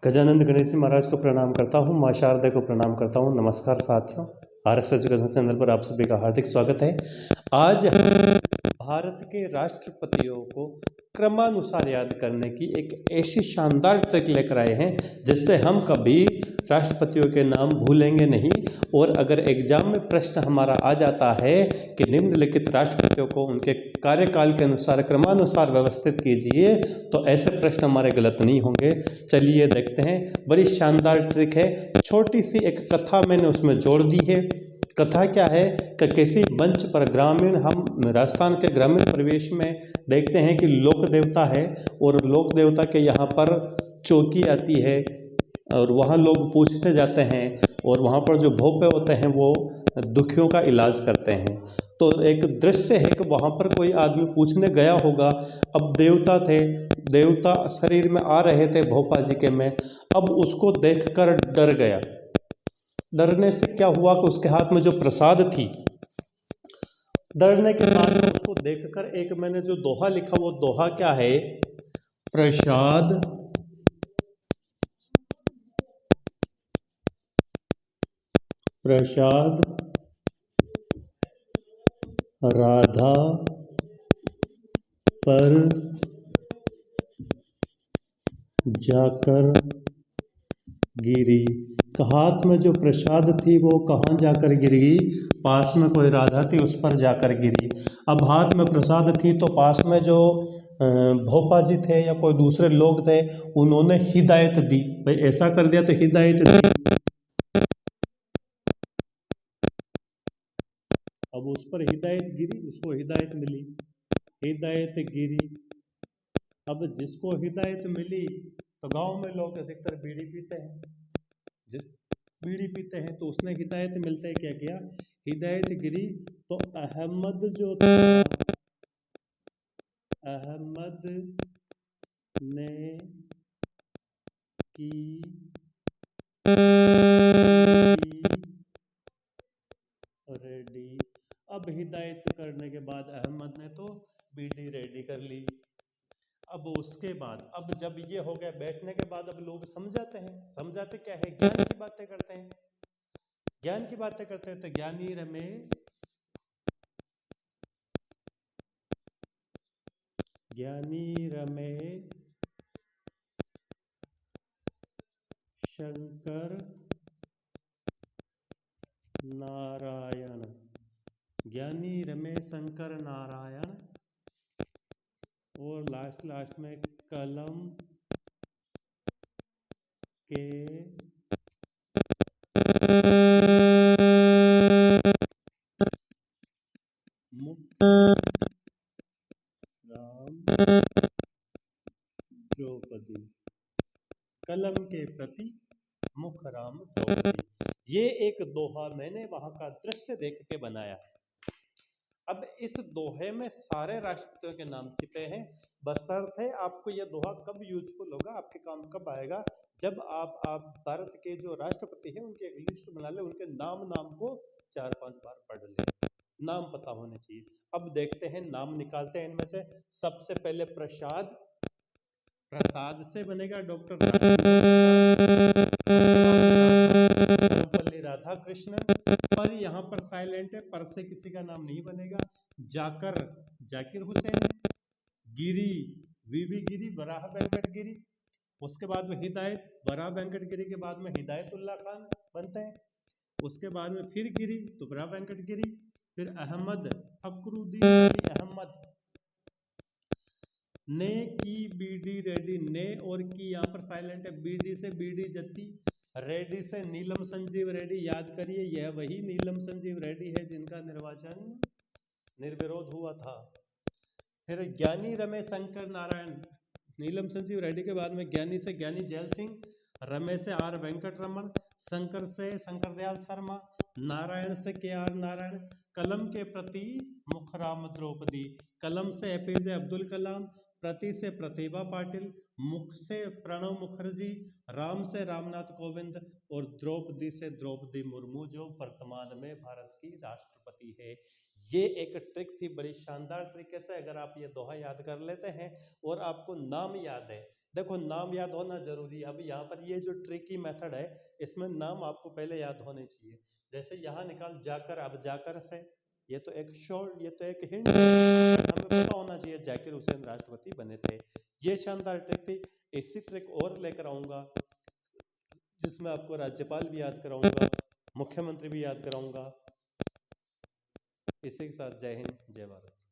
गजानंद गणेशी महाराज को प्रणाम करता हूँ, माँ शारदा को प्रणाम करता हूँ। नमस्कार साथियों, RS एजुकेशन चैनल पर आप सभी का हार्दिक स्वागत है। आज हम भारत के राष्ट्रपतियों को क्रमानुसार याद करने की एक ऐसी शानदार ट्रिक लेकर आए हैं जिससे हम कभी राष्ट्रपतियों के नाम भूलेंगे नहीं। और अगर एग्जाम में प्रश्न हमारा आ जाता है कि निम्नलिखित राष्ट्रपतियों को उनके कार्यकाल के अनुसार क्रमानुसार व्यवस्थित कीजिए, तो ऐसे प्रश्न हमारे गलत नहीं होंगे। चलिए देखते हैं। बड़ी शानदार ट्रिक है। छोटी सी एक कथा मैंने उसमें जोड़ दी है। कथा क्या है कि किसी मंच पर हम राजस्थान के ग्रामीण परिवेश में देखते हैं कि लोक देवता है और लोक देवता के यहाँ पर चौकी आती है और वहाँ लोग पूछते जाते हैं और वहाँ पर जो भोपे होते हैं वो दुखियों का इलाज करते हैं। तो एक दृश्य है कि वहाँ पर कोई आदमी पूछने गया होगा। अब देवता थे, देवता शरीर में आ रहे थे भोपा जी के में। अब उसको देखकर डर गया। डरने से क्या हुआ कि उसके हाथ में जो प्रसाद थी, डरने के बाद में उसको देखकर एक मैंने जो दोहा लिखा, वो दोहा क्या है? प्रसाद प्रसाद राधा पर जाकर गिरी। हाथ में जो प्रसाद थी वो कहाँ जाकर गिरी? पास में कोई राधा थी, उस पर जाकर गिरी। अब हाथ में प्रसाद थी तो पास में जो भोपा जी थे या कोई दूसरे लोग थे, उन्होंने हिदायत दी, भाई ऐसा कर दिया, तो हिदायत दी। अब उस पर हिदायत गिरी, उसको हिदायत मिली, हिदायत गिरी। अब जिसको हिदायत मिली, तो गांव में लोग अधिकतर बीड़ी पीते हैं, बीड़ी पीते हैं, तो उसने हिदायत मिलते क्या किया? हिदायत गिरी तो अहमद जो था, अहमद ने की रेडी। अब हिदायत करने के बाद अहमद ने तो बीड़ी रेडी कर ली। अब उसके बाद, अब जब ये हो गया, बैठने के बाद अब लोग समझाते हैं। समझाते क्या है? ज्ञान की बातें करते हैं। ज्ञान की बातें करते हैं तो ज्ञानी रमे शंकर नारायण, ज्ञानी रमेश शंकर नारायण। और लास्ट में कलम के राम द्रौपदी, कलम के प्रति मुख राम द्रौपदी। ये एक दोहा मैंने वहां का दृश्य देख के बनाया है। अब इस दोहे में सारे राष्ट्रपतियों के नाम छिपे हैं। बशर्ते आपको यह दोहा कब यूजफुल होगा, आपके काम कब आएगा? जब आप भारत के जो राष्ट्रपति हैं उनकी एक लिस्ट बना ले, उनके नाम को 4-5 बार पढ़ ले, नाम पता होने चाहिए। अब देखते हैं, नाम निकालते हैं। इनमें से सबसे पहले प्रसाद, प्रसाद से बनेगा डॉक्टर सर्वपल्ली राधा कृष्णन। पर यहाँ पर साइलेंट है, पर से किसी का नाम नहीं बनेगा। जाकर जाकिर हुसैन, गिरी वीवी गिरी, वराह वेंकट गिरी। उसके बाद में हिदायत, वराह वेंकट गिरी के बाद में हिदायतुल्ला खान बनते हैं। उसके बाद में फिर गिरी तो वराह वेंकट गिरी, फिर अहमद फकरुद्दीन अली अहमद। ने की बीडी रेडी, ने और की यहाँ पर साइलेंट है। बीडी से बीडी जत्ती, रेड्डी से नीलम संजीव रेड्डी। याद करिए, यह वही नीलम संजीव रेड्डी है जिनका निर्वाचन निर्विरोध हुआ था। फिर ज्ञानी रमेश शंकर नारायण, नीलम संजीव रेड्डी के बाद में ज्ञानी से ज्ञानी जैल सिंह, रमेश से आर वेंकट रमन, शंकर से शंकर दयाल शर्मा, नारायण से KR नारायण। कलम के प्रति मुखराम द्रौपदी, कलम से APJ अब्दुल कलाम, प्रति से प्रतिभा पाटिल, मुख से प्रणब मुखर्जी, राम से रामनाथ कोविंद और द्रौपदी से द्रौपदी मुर्मू, जो वर्तमान में भारत की राष्ट्रपति है। ये एक ट्रिक थी, बड़ी शानदार तरीके से। अगर आप ये दोहा याद कर लेते हैं और आपको नाम याद है, देखो नाम याद होना जरूरी है। अब यहाँ पर ये जो ट्रिकी मेथड है, इसमें नाम आपको पहले याद होने चाहिए। जैसे यहाँ निकाल जाकर, अब जाकर से, ये तो एक शॉर्ट, ये तो एक हिंट, हमें पता होना चाहिए जाकिर हुसैन राष्ट्रपति बने थे। ये शानदार ट्रिक थी। इसी ट्रिक और लेकर आऊंगा जिसमें आपको राज्यपाल भी याद कराऊंगा, मुख्यमंत्री भी याद कराऊंगा। इसी के साथ जय हिंद, जय भारत।